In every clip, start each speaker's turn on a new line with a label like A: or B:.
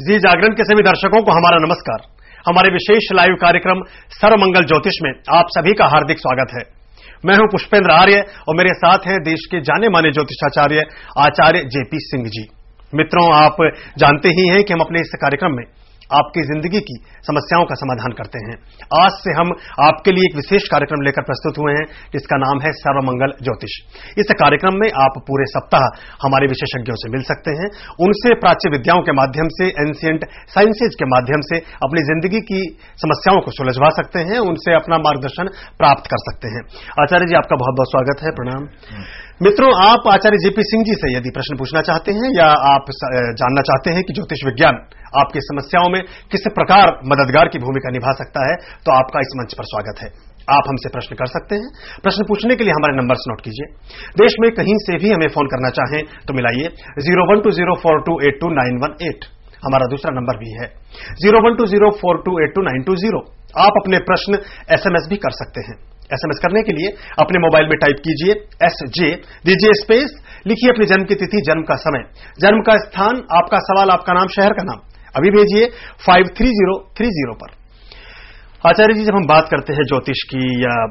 A: जी जागरण के सभी दर्शकों को हमारा नमस्कार। हमारे विशेष लाइव कार्यक्रम सर्वमंगल ज्योतिष में आप सभी का हार्दिक स्वागत है। मैं हूं पुष्पेंद्र आर्य और मेरे साथ हैं देश के जाने माने ज्योतिषाचार्य आचार्य जेपी सिंह जी। मित्रों, आप जानते ही हैं कि हम अपने इस कार्यक्रम में आपकी जिंदगी की समस्याओं का समाधान करते हैं। आज से हम आपके लिए एक विशेष कार्यक्रम लेकर प्रस्तुत हुए हैं जिसका नाम है सर्वमंगल ज्योतिष। इस कार्यक्रम में आप पूरे सप्ताह हमारे विशेषज्ञों से मिल सकते हैं, उनसे प्राच्य विद्याओं के माध्यम से, एंशिएंट साइंसेज के माध्यम से अपनी जिंदगी की समस्याओं को सुलझवा सकते हैं, उनसे अपना मार्गदर्शन प्राप्त कर सकते हैं। आचार्य जी, आपका बहुत बहुत स्वागत है। प्रणाम। मित्रों, आप आचार्य जेपी सिंह जी से यदि प्रश्न पूछना चाहते हैं या आप जानना चाहते हैं कि ज्योतिष विज्ञान आपकी समस्याओं में किस प्रकार मददगार की भूमिका निभा सकता है, तो आपका इस मंच पर स्वागत है। आप हमसे प्रश्न कर सकते हैं। प्रश्न पूछने के लिए हमारे नंबर्स नोट कीजिए। देश में कहीं से भी हमें फोन करना चाहें तो मिलाइए 012042822918। हमारा दूसरा नंबर भी है 012042822920। आप अपने प्रश्न SMS भी कर सकते हैं। SMS करने के लिए अपने मोबाइल में टाइप कीजिए SJ, दीजिए स्पेस, लिखिए अपनी जन्म की तिथि, जन्म का समय, जन्म का स्थान, आपका सवाल, आपका नाम, शहर का नाम, अभी भेजिए 53030 पर। आचार्य जी, जब हम बात करते हैं ज्योतिष की या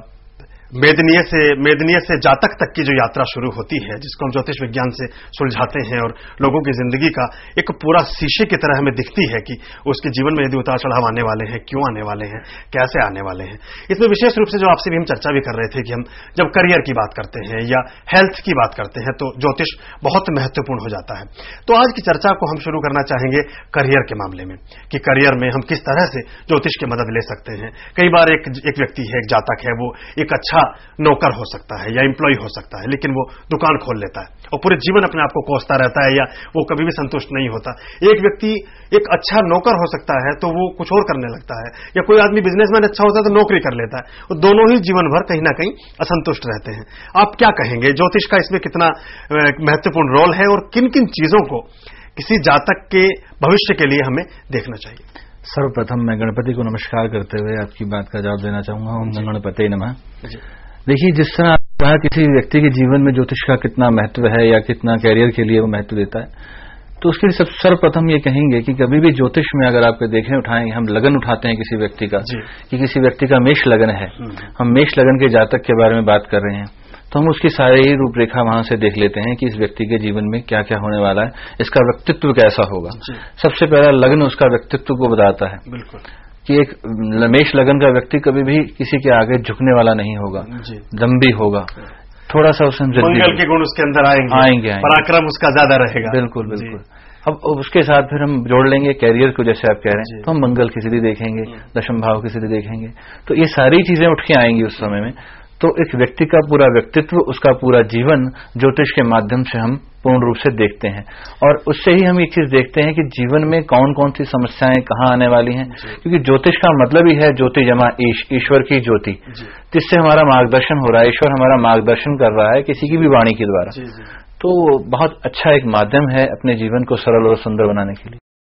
A: मेदनीय से जातक तक की जो यात्रा शुरू होती है, जिसको हम ज्योतिष विज्ञान से सुलझाते हैं और लोगों की जिंदगी का एक पूरा शीशे की तरह हमें दिखती है कि उसके जीवन में यदि उतार चढ़ाव आने वाले हैं, क्यों आने वाले हैं, कैसे आने वाले हैं। इसमें विशेष रूप से जो आपसे भी हम चर्चा भी कर रहे थे कि हम जब करियर की बात करते हैं या हेल्थ की बात करते हैं तो ज्योतिष बहुत महत्वपूर्ण हो जाता है। तो आज की चर्चा को हम शुरू करना चाहेंगे करियर के मामले में कि करियर में हम किस तरह से ज्योतिष की मदद ले सकते हैं। कई बार एक व्यक्ति है, एक जातक है, वो एक अच्छा नौकर हो सकता है या एम्प्लॉय हो सकता है, लेकिन वो दुकान खोल लेता है और पूरे जीवन अपने आप को कोसता रहता है या वो कभी भी संतुष्ट नहीं होता। एक व्यक्ति एक अच्छा नौकर हो सकता है तो वो कुछ और करने लगता है, या कोई आदमी बिजनेसमैन अच्छा होता है तो नौकरी कर लेता है। वो दोनों ही जीवन भर कहीं ना कहीं असंतुष्ट रहते हैं। आप क्या कहेंगे, ज्योतिष का इसमें कितना महत्वपूर्ण रोल है और किन किन चीजों को किसी जातक के भविष्य के लिए हमें देखना चाहिए?
B: सर्वप्रथम मैं गणपति को नमस्कार करते हुए आपकी बात का जवाब देना चाहूंगा। ओम गणपति नमः। देखिए, जिस तरह आप कहा किसी व्यक्ति के जीवन में ज्योतिष का कितना महत्व है या कितना कैरियर के लिए वो महत्व देता है, तो उसके लिए सर्वप्रथम ये कहेंगे कि कभी भी ज्योतिष में अगर आपके देखें उठाएंगे, हम लगन उठाते हैं किसी व्यक्ति का कि किसी व्यक्ति का मेष लगन है, हम मेष लगन के जातक के बारे में बात कर रहे हैं, तो हम उसकी सारी रूपरेखा वहां से देख लेते हैं कि इस व्यक्ति के जीवन में क्या क्या होने वाला है, इसका व्यक्तित्व कैसा होगा। सबसे पहला लग्न उसका व्यक्तित्व को बताता है। बिल्कुल कि एक मेष लगन का व्यक्ति कभी भी किसी के आगे झुकने वाला नहीं होगा, दम्भी होगा, थोड़ा सा उसमें
A: मंगल के गुण उसके अंदर आएंगे, पराक्रम उसका ज्यादा रहेगा।
B: बिल्कुल बिल्कुल। अब उसके साथ फिर हम जोड़ लेंगे कैरियर को, जैसे आप कह रहे हैं, तो हम मंगल की स्थिति देखेंगे, दशम भाव की स्थिति देखेंगे, तो ये सारी चीजें उठ के आएंगी उस समय में। तो एक व्यक्ति का पूरा व्यक्तित्व, उसका पूरा जीवन ज्योतिष के माध्यम से हम पूर्ण रूप से देखते हैं और उससे ही हम एक चीज देखते हैं कि जीवन में कौन कौन सी समस्याएं कहाँ आने वाली हैं, क्योंकि ज्योतिष का मतलब ही है ज्योति जमा ईश्वर की ज्योति, जिससे हमारा मार्गदर्शन हो रहा है। ईश्वर हमारा मार्गदर्शन कर रहा है किसी की भी वाणी के द्वारा। तो बहुत अच्छा एक माध्यम है अपने जीवन को सरल और सुंदर बनाने के लिए।